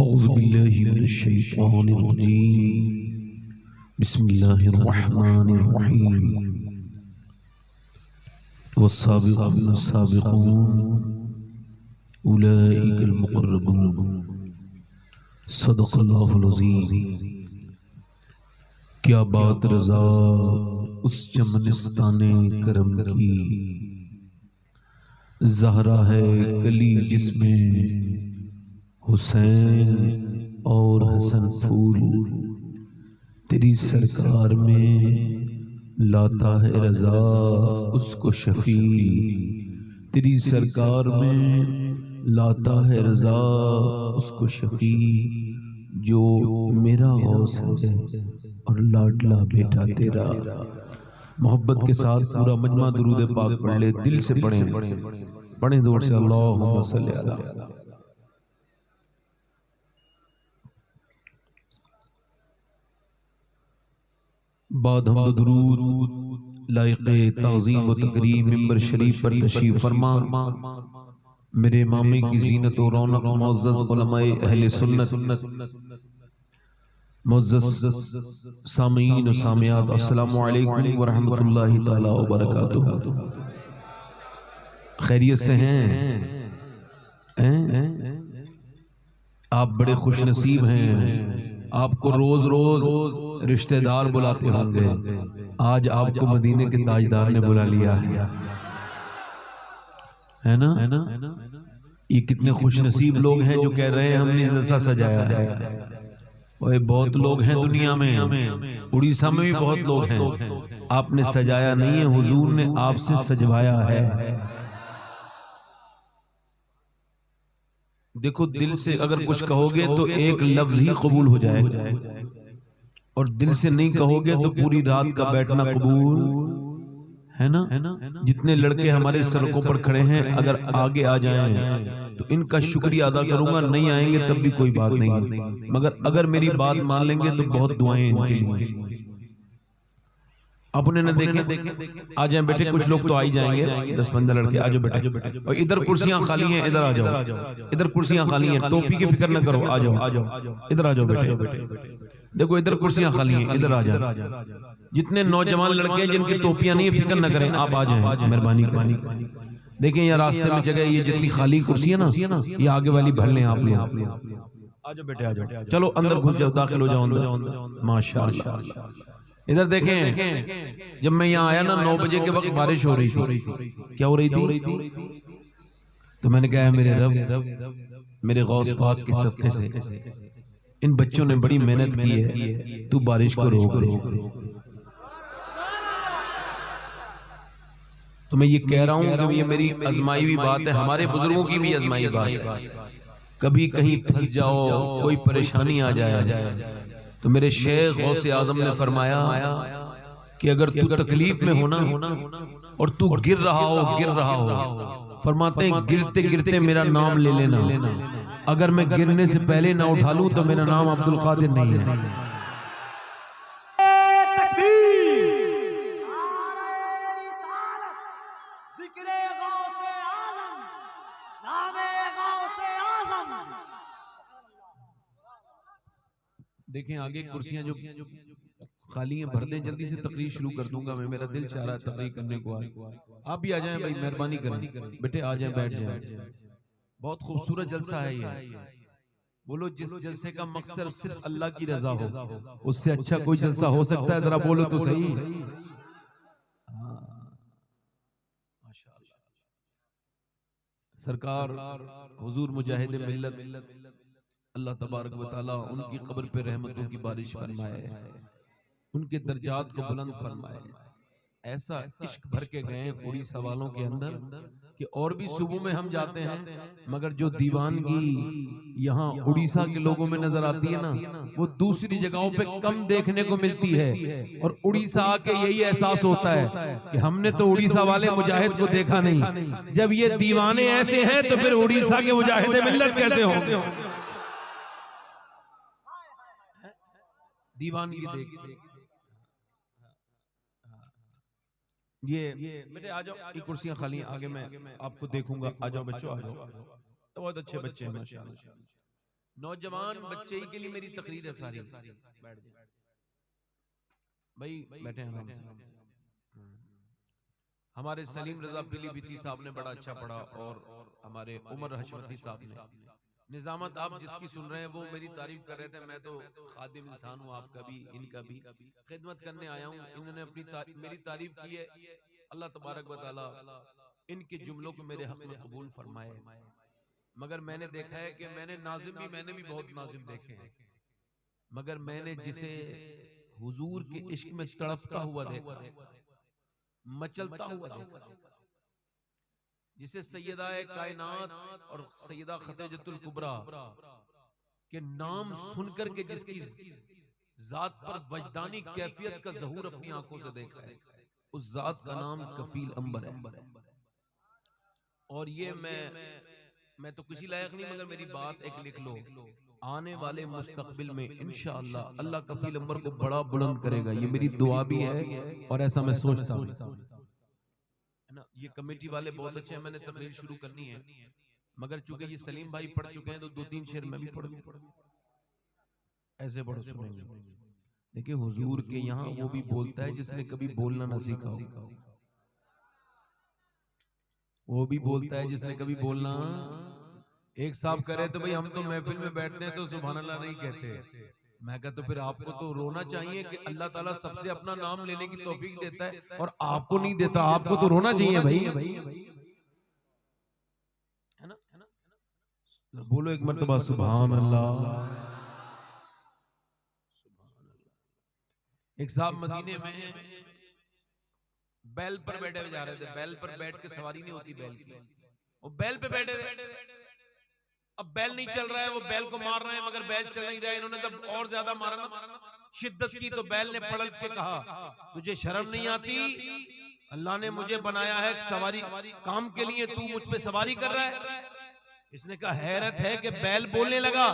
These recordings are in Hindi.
औज़ु बिल्लाहि मिनश्शैतानिर्रजीम बिस्मिल्लाहिर्रहमानिर्रहीम वस्साबिक़ून अस्साबिक़ून उलाइकल मुक़र्रबून सदक़ल्लाहुल अज़ीम। क्या बात रज़ा उस चमनिस्ताने करम की, ज़हरा है कली जिसमें हुसैन और हसन फूल। तेरी सरकार में लाता है रज़ा उसको शफी, तेरी सरकार में लाता है रज़ा उसको शफी, जो मेरा गौस है और लाडला बेटा तेरा। मोहब्बत के साथ पूरा मजमा दुरूद पाक पढ़ ले, दिल से पढ़ें जोर से अल्लाहुम्मा सल्ली अला। बाद हमद दुरूद लायक़े ताज़ीम व तकरीम मिंबर शरीफ पर तशरीफ फरमा। मेरे मामे की ज़ीनत और रौनक मुअज़्ज़ज़ उलमाए अहले सुन्नत, मुअज़्ज़ज़ सामीईन व सामियात, अस्सलामु अलैकुम व रहमतुल्लाहि तआला व बरकातुहू। खैरियत से हैं? आप बड़े खुश नसीब हैं। आपको रोज रोज रिश्तेदार बुलाते होंगे, आज आपको मदीने के ताजदार ने बुला लिया है ना? ये कितने खुश नसीब लोग हैं जो कह रहे हैं हमने जैसा सजाया है। और बहुत लोग हैं दुनिया में, उड़ीसा में भी बहुत लोग हैं। आपने सजाया नहीं है, हुजूर ने आपसे सजवाया है। देखो, दिल से अगर कुछ कहोगे तो एक लफ्ज ही कबूल हो जाएगा, और दिल से नहीं कहोगे तो पूरी रात का बैठना कबूल है ना? जितने लड़के हमारे सड़कों पर खड़े हैं, अगर आगे आ जाएं तो इनका शुक्रिया अदा करूंगा, नहीं आएंगे तब भी कोई बात नहीं, मगर अगर मेरी बात मान लेंगे तो बहुत दुआएं इनके लिए। अपने न देखे आ जाए बेटे, कुछ लोग तो आ ही जाएंगे, 10-15 लड़के आ जाओ बेटे। और इधर कुर्सियां खाली हैं, इधर आ जाओ, इधर कुर्सियां खाली हैं, टोपी की फिक्र न करो, आ जाओ इधर आ जाओ बेटे। देखो इधर कुर्सियां खाली हैं, इधर आ जाओ। जितने नौजवान लड़के हैं जिनकी टोपियां नहीं है, फिक्र न करें, आप आ जाएं, मेहरबानी करें। देखें यहाँ रास्ते में जगह, ये जितनी खाली कुर्सियां ना, ये आगे वाली भर लें आप लोग। आ जाओ बेटे, आ जाओ, चलो अंदर घुस जाओ, दाखिल हो जाओ अंदर। माशाअल्लाह। इधर देखें, जब मैं यहाँ आया ना 9 बजे के वक्त बारिश हो रही थी। क्या हो रही थी? तो मैंने कहा मेरे रब, मेरे गौस पाक के सदक़े से इन बच्चों ने बड़ी मेहनत की है, तू बारिश को रोक दे। तो मैं ये कह रहा हूं कि ये मेरी आजमाई हुई बात है, हमारे बुजुर्गों की भी आजमाई बात है। कभी कहीं फंस जाओ, कोई परेशानी आ जाए, तो मेरे शेख गौसे आजम ने फरमाया कि अगर तू तकलीफ में हो ना, और तू गिर रहा हो, फरमाते हैं गिरते गिरते मेरा नाम ले लेना, अगर मैं गिरने से पहले ना उठा लूं तो मेरा नाम अब्दुल कादिर नहीं है। देखें आगे कुर्सियां जो खाली हैं भर दें, जल्दी से तकरीर शुरू कर दूंगा मैं, मेरा दिल चाह रहा है तकरीर करने को। आप भी आ जाएं भाई, मेहरबानी करें बेटे, आ जाएं, बैठ जाएं। बहुत खूबसूरत जलसा है ये। बोलो, जिस जलसे का मकसद सिर्फ अल्लाह की रजा हो, उससे अच्छा कोई जलसा हो सकता है? जरा बोलो तो सही। माशाअल्लाह। सरकार हुजूर मुजाहिद मिल्लत अल्लाह तबारक व तआला उनकी कब्र पे रहमतों की बारिश फरमाए, उनके दर्जात को बुलंद फरमाए। ऐसा इश्क भर के गए उड़ीसा वालों के अंदर कि और भी सूबों में हम जाते हैं, मगर जो दीवानगी यहाँ उड़ीसा के लोगों में नजर आती है ना, वो दूसरी जगहों पे कम देखने को मिलती है। और उड़ीसा आके यही एहसास होता है कि हमने तो उड़ीसा वाले मुजाहिद को देखा नहीं। जब ये दीवाने ऐसे हैं तो फिर उड़ीसा के मुजाहिद मिल्लत कैसे होंगे? दीवानगी देख ये बेटे आ जाओ, ये कुर्सियां खाली हैं, आगे मैं आपको देखूंगा, आ जाओ बच्चों, आ जाओ। तो बहुत अच्छे बच्चे हैं माशाल्लाह। नौजवान बच्चे के लिए मेरी तकरीर है सारी। बैठ जाए भाई, बैठे हैं आराम से। हमारे सलीम रजा पीलीभीती साहब ने बड़ा अच्छा पढ़ा, और हमारे उमर हशमती साहब ने। निजामत आप जिसकी सुन रहे हैं वो मेरी तारीफ कर रहे थे। मैं तो खादिम इंसान हूँ, आपका भी इनका भी, खिदमत करने आया हूँ। इन्होंने अपनी मेरी तारीफ की है। अल्लाह तबारक व तआला इनके जुमलों को मेरे हक में कबूल फरमाए। मगर मैंने देखा है कि मैंने भी बहुत नाजिम देखे हैं, मगर मैंने जिसे हुजूर के इश्क में तड़पता हुआ देखा, मचलता हुआ देखा, जिसे सैयदा कायनात और सैयदा खदीजतुल कुबरा के नाम सुनकर के जिसकी जात पर वजदानी कैफियत का ज़हूर अपनी आंखों से देखा है, उस जात का नाम कफील अंबर है। और ये मैं तो किसी लायक नहीं, मगर मेरी बात एक लिख लो, आने वाले मुस्तकबिल में इंशाअल्लाह अल्लाह कफील अंबर को बड़ा बुलंद करेगा। ये मेरी दुआ भी है और ऐसा मैं सोचता हूँ, है ना। ये कमेटी वाले बहुत अच्छे हैं, मैंने तकरीर शुरू करनी है, मगर चूंकि ये सलीम भाई पढ़ चुके हैं तो 2-3 शेर मैं भी पढ़ूं। ऐसे पढ़ो, सुनेंगे। देखिए हुजूर के यहाँ वो भी बोलता है जिसने कभी बोलना ना सीखा हो, वो भी बोलता है जिसने कभी बोलना। एक साहब कह रहे तो भाई हम तो महफिल में बैठते हैं तो सुभान अल्लाह नहीं कहते। मैं कहता तो फिर आपको तो रोना चाहिए कि अल्लाह ताला सबसे अपना नाम लेने की तौफीक देता है और आपको नहीं देता। आपको तो रोना चाहिए भाई, है ना। बोलो एक मर्तबा सुभान अल्लाह। एक साहब मदीने में बैल पर बैठे हुए जा रहे थे। बैल पर बैठ के सवारी नहीं होती बैल की, वो बैल पे बैठे थे। अब बैल नहीं चल रहा है, वो बैल को मार रहे हैं मगर बैल चल नहीं रहा है। इन्होंने जब और ज्यादा मारा ना, शिद्दत की, तो बैल ने पलट के कहा तुझे शर्म नहीं आती? अल्लाह ने मुझे बनाया है सवारी काम के लिए, तू मुझ पे सवारी कर रहा है। इसने कहा हैरत है कि बैल बोलने लगा।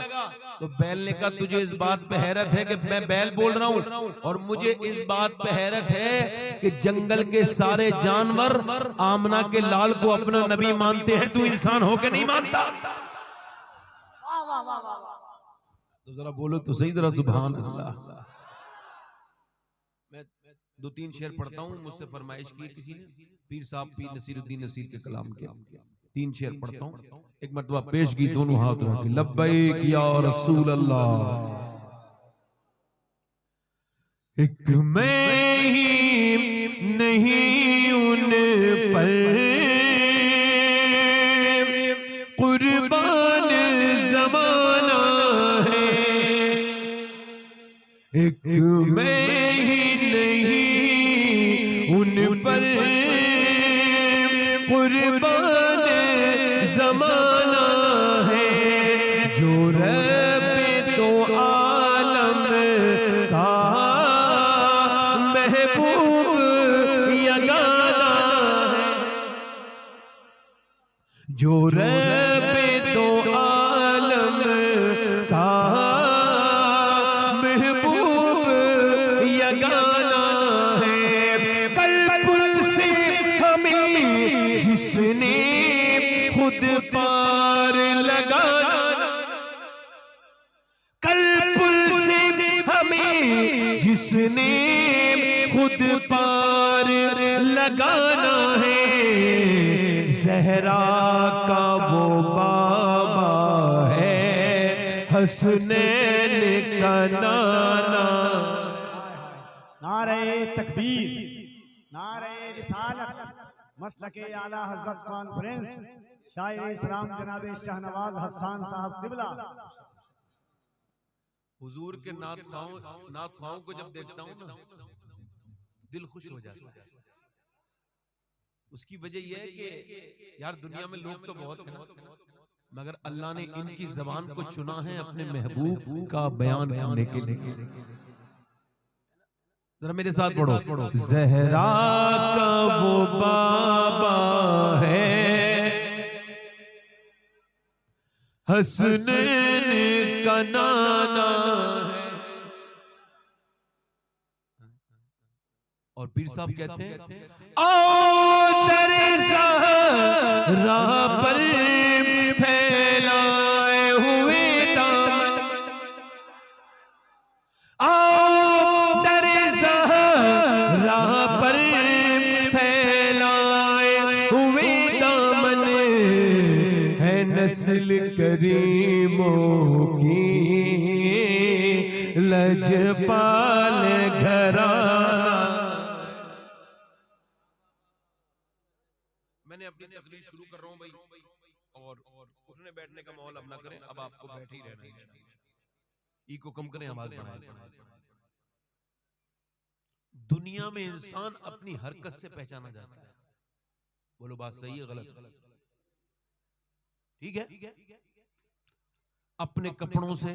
तो बैल ने कहा तुझे इस बात पे हैरत है कि मैं बैल बोल रहा हूँ, और मुझे इस बात पे हैरत है कि जंगल के सारे जानवर आमना के लाल को अपना नबी मानते हैं, तू इंसान होके नहीं मानता। तो जरा बोलो तो सही, जरा सुभान अल्लाह। मैं 2-3 शेर पढ़ता हूँ, मुझसे फरमाइश की किसी ने, पीर साहब पीर नसीरुद्दीन नसीर के कलाम के 3 शेर पढ़ता हूँ। एक मरतबा पेश की, दोनों हाथ रख के लब्बैक या रसूल अल्लाह। एक मैं ही नहीं उन पर कुर्बान ज़माना है, एक मैं ही नहीं उन पर कुर्बान ज़माना है, जो रब तो आलम का महबूब यगाना है, जो रब तो आलम का महबूब यगाना है। कल्ब से हमें जिसने खुद पार लगाना, कल्ब से हमें जिसने खुद पार लगाना है, ज़हरा का वो बाबा है, हसनैन का नाना। नारे तकबीर, नारे रिसालत, मसलके आला हज़रत कॉन्फ्रेंस, शायर इस्लाम जनाब शाहनवाज हसन साहब क़िबला। हुजूर के नात खाओं को जब देखता हूँ ना, दिल खुश हो जाता है। उसकी वजह यह है कि यार दुनिया में लोग तो बहुत हैं, मगर अल्लाह ने इनकी ज़बान को चुना है अपने महबूब का बयान करने के लिए। जरा मेरे साथ पढ़ो, ज़हरा का वो बाबा है, हसनैन का नाना है। और पीर साहब कहते हैं आओ दरे ज़हरा पर फैलाए हुए दामन, नस्ल करीमों की लजपाल घराना। मैंने अपनी तकरीर शुरू कर रहा हूं भाई, और उठने बैठने का माहौल अब ना करें, अब आपको बैठे ही रहना है। इको कम करें, आवाज बढ़ाएं। दुनिया में इंसान अपनी हरकत से पहचाना जाता है। बोलो बात सही है गलत? ठीक है? अपने कपड़ों से,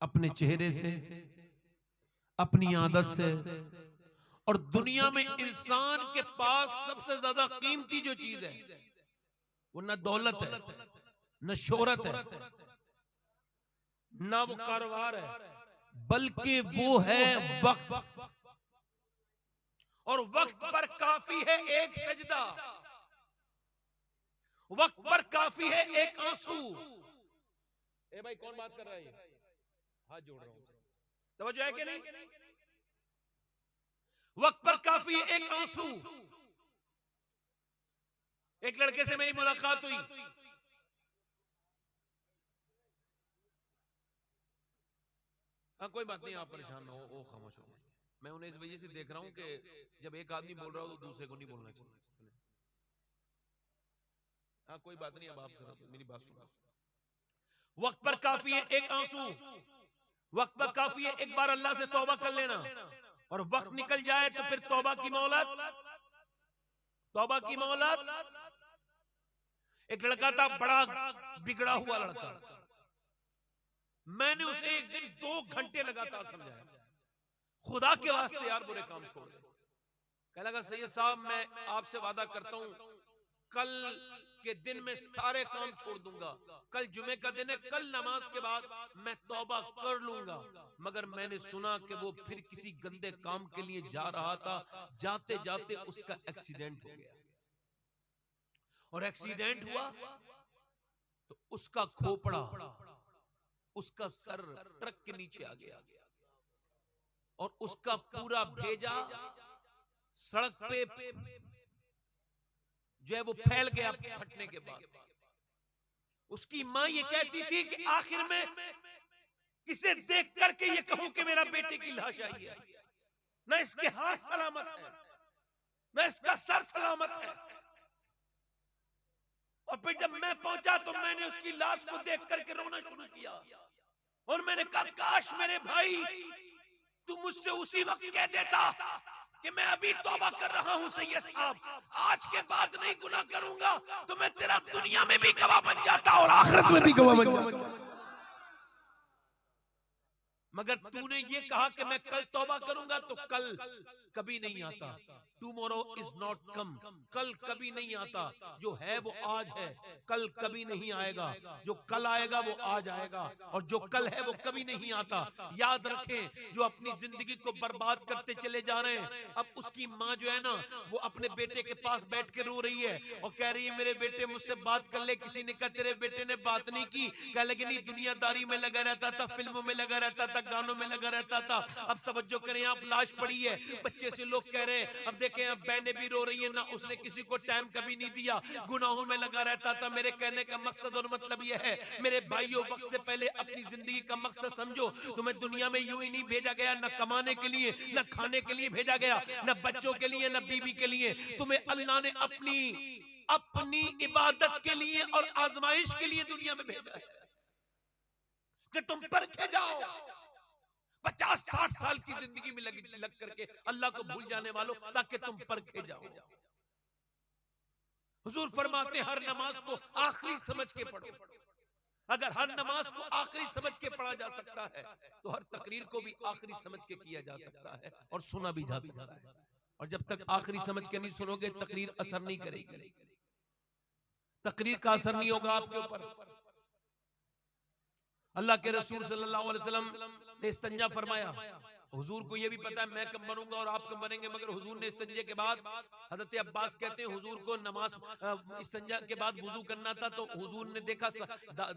अपने चेहरे से, अपनी आदत से। और दुनिया में इंसान के पास सबसे ज्यादा कीमती जो चीज है वो न दौलत है, न शोहरत है, ना वो कारोबार है, बल्कि वो है वक्त। और वक्त पर काफी है एक सजदा, वक्त पर काफी है एक आंसू। ए भाई कौन बात कर रहा है? हाथ जोड़ रहा हूं, तवज्जो है कि नहीं? वक्त पर काफी है एक आंसू। एक लड़के से मेरी मुलाकात हुई, हाँ कोई बात नहीं, आप परेशान ना हो, वो खामोश हो। मैं उन्हें इस वजह से देख रहा हूं कि जब एक आदमी बोल रहा हो तो दूसरे को नहीं बोलना चाहिए। हाँ कोई बात नहीं, अब आप जरा मेरी बात सुनो। वक्त पर काफी है एक आंसू, वक्त पर काफी है एक बार अल्लाह से तौबा कर लेना। और वक्त निकल जाए तो फिर तौबा की मोहलत, तौबा की मोहलत। एक लड़का था, बड़ा बिगड़ा हुआ लड़का। मैंने उसे एक दिन 2 घंटे लगातार समझाया, खुदा के वास्ते यार बुरे काम छोड़ दे। कहने लगा सैयद साहब मैं आपसे वादा करता हूं कल के दिन में सारे काम छोड़ दूंगा, कल जुमे का दिन है, कल नमाज के बाद मैं तौबा कर लूंगा। मगर मैंने सुना कि वो फिर किसी गंदे काम के लिए जा रहा था, जाते जाते उसका एक्सीडेंट हो गया। और एक्सीडेंट हुआ तो उसका खोपड़ा, उसका सर ट्रक के नीचे आ गया और उसका पूरा भेजा सड़क पे जो है वो फैल गया फटने के बाद। उसकी मां ये कहती थी कि आखिर में किसे देख करके ये कहूं कि मेरा बेटे की लाश आई है, न इसके हाथ सलामत है, न इसका सर सलामत है। और फिर जब मैं पहुंचा तो मैंने उसकी लाश को देख करके रोना शुरू किया और मैंने कहा काश मेरे भाई तू मुझसे उसी वक्त कह देता कि मैं अभी तौबा कर रहा हूं सैयद साहब, आज के बाद नहीं गुनाह करूंगा, तो मैं तेरा दुनिया में भी गवाह बन जाता और आखिरत में भी गवाह बन जाता। मगर तूने ये कहा कि मैं कल तौबा करूंगा, तो कल कभी नहीं आता। टुमारो इज नॉट कम, कल कभी नहीं आता। जो है वो आज है, कल कभी नहीं आएगा। जो कल आएगा वो आज आएगा, और जो कल है वो कभी नहीं आता। याद रखें, जो अपनी जिंदगी को बर्बाद करते चले जा रहे हैं, अब उसकी माँ जो है ना वो अपने बेटे के पास बैठ के रो रही है और कह रही है मेरे बेटे मुझसे बात कर ले। किसी ने कहा तेरे बेटे ने बात नहीं की, कह लगे नहीं दुनियादारी में लगा रहता था, फिल्मों में लगा रहता था, गानों में लगा रहता था। अब तवज्जो करें, आप लाश पड़ी है, बच्चे से लोग कह रहे हैं, अब देखें अब बहनें भी रो रही है ना, उसने किसी को टाइम कभी नहीं दिया, गुनाहों में लगा रहता था। मेरे कहने का मकसद और मतलब यह है मेरे भाइयों, वक्त से पहले अपनी जिंदगी का मकसद समझो। तुम्हें दुनिया में यूं ही नहीं भेजा गया, न कमाने के लिए, न खाने के लिए भेजा गया, न बच्चों के लिए, न बीवी के लिए। तुम्हें अल्लाह ने अपनी इबादत के लिए और आजमाइश के लिए दुनिया में भेजा है कि तुम परखे जाओ। 50-60 साल की जिंदगी में लग करके अल्लाह को भूल जाने वालों, ताकि तुम परखे जाओ। हुजूर फरमाते हर नमाज को आखिरी समझ के पढ़ो। अगर हर नमाज को आखिरी समझ के पढ़ा जा सकता है तो हर तकरीर को भी आखिरी समझ के किया जा सकता है और सुना भी जा सकता है। और जब तक आखिरी समझ के नहीं सुनोगे, तकरीर असर नहीं करेगी, तकरीर का असर नहीं होगा आपके ऊपर। अल्लाह के रसूल सल्लल्लाहु अलैहि वसल्लम ने इस्तंजा फरमाया, हुजूर को ये भी पता है मैं कब बनूंगा और आप कब बनेंगे, मगर हुजूर ने इस्तिंजे के बाद, हजरत अब्बास कहते हैं हुजूर को नमाज इस्तिंजा के बाद वुजू करना था, तो हुजूर ने देखा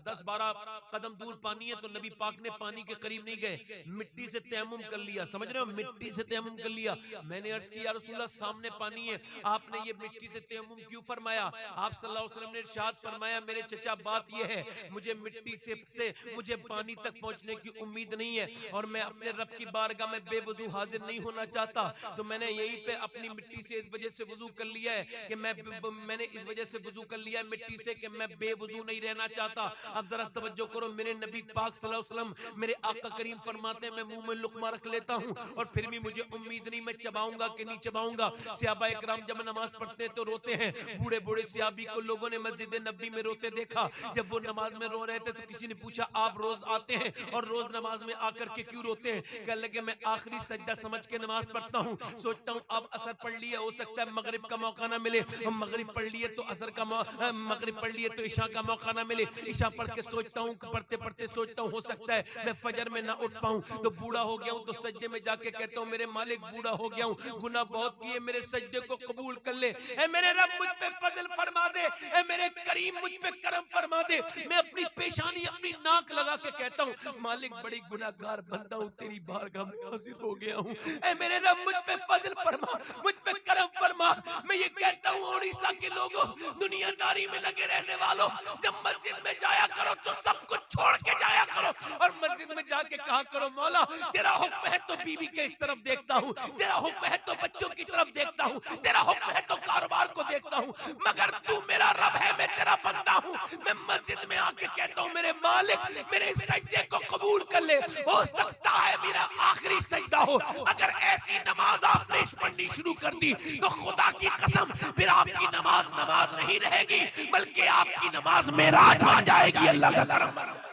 10-12 कदम दूर पानी है, तो नबी पाक ने पानी के करीब नहीं गए, मिट्टी से तयम्मुम कर लिया। समझ रहे हो, मिट्टी से तयम्मुम कर लिया। मैंने अर्ज किया रसूलुल्लाह सामने पानी है, आपने ये मिट्टी से तयम्मुम क्यों फरमाया? आप सल्लल्लाहु अलैहि वसल्लम ने इरशाद फरमाया मेरे चचा बात ये है, मुझे मिट्टी से मुझे पानी तक पहुंचने की उम्मीद नहीं है और मैं अपने रब की बारगाह में बेवजू हाजिर नहीं होना चाहता, तो मैंने यहीं पे अपनी मिट्टी से इस वजह से वजू कर लिया है कि मैंने इस वजह से वजू कर लिया है मिट्टी से कि मैं बेवजू नहीं रहना चाहता। अब जरा तवज्जो करो, मेरे नबी पाक सल्लल्लाहु अलैहि वसल्लम मेरे आका करीम फरमाते हैं मैं मुंह में लुकमा रख लेता हूं और फिर भी मुझे उम्मीद नहीं मैं चबाऊंगा कि नहीं चबाऊंगा। सहाबा इकराम जब नमाज पढ़ते हैं तो रोते हैं, बूढ़े बूढ़े सहाबी को लोगों ने मस्जिद नबी में रोते देखा। जब वो नमाज में रो रहे थे तो किसी ने पूछा आप रोज आते हैं और रोज नमाज में आकर के क्यों रोते हैं? कहने लगे मैं आखिरी सजदा समझ के नमाज पढ़ता हूँ, सोचता हूँ अब असर पढ़ लिया, हो सकता है मगरिब का मौका ना मिले, हम मगरिब पढ़ लिए तो असर का मगरिब पढ़ लिए तो ईशा का मौका ना मिले, ईशा पढ़ के सोचता हूँ पढ़ते पढ़ते सोचता हूँ हो सकता है मैं फजर में ना उठ पाऊँ, तो बूढ़ा हो गया हूँ तो सजदे में जाके कहता हूँ मेरे मालिक बूढ़ा हो गया हूँ, गुनाह बहुत किए, मेरे सजदे को कबूल कर ले, ए मेरे रब मुझ पे फजल फरमा दे, ए मेरे करीम मुझ पे करम फरमा दे। मैं अपनी पेशानी अपनी नाक लगा के कहता हूँ मालिक बड़ी गुनाहगार बंदा हूँ, तेरी बारगाह में हाजिर हो गया हूँ, ए मेरे रब मुझ पे फजल फरमा, मुझ पे करम फरमा। मैं ये कहता हूँ उड़ीसा के लोगों, दुनियादारी में लगे रहने वालों, जब मस्जिद में जाया करो तो सब कुछ छोड़ के जाया करो और मस्जिद में जाके कहा करो मौला तेरा हुक्म है तो बीवी के इस तरफ देखता हूँ, तेरा हुक्म है तो बच्चों की तरफ देखता हूँ, तेरा हुक्म है तो कारोबार को देखता हूँ, मगर तू मेरा रब है, मैं तेरा बंदा हूँ। मैं मस्जिद में आके कहता हूँ मेरे मालिक मेरे सजदे को कबूल कर ले, हो सकता है मेरा आखिरी सजदा हो। अगर ऐसी नमाज आपने पढ़नी शुरू कर दी तो खुदा की कसम फिर आपकी नमाज नमाज नहीं रहेगी, बल्कि आपकी नमाज मेराज बन जाएगी। अल्लाह का करम।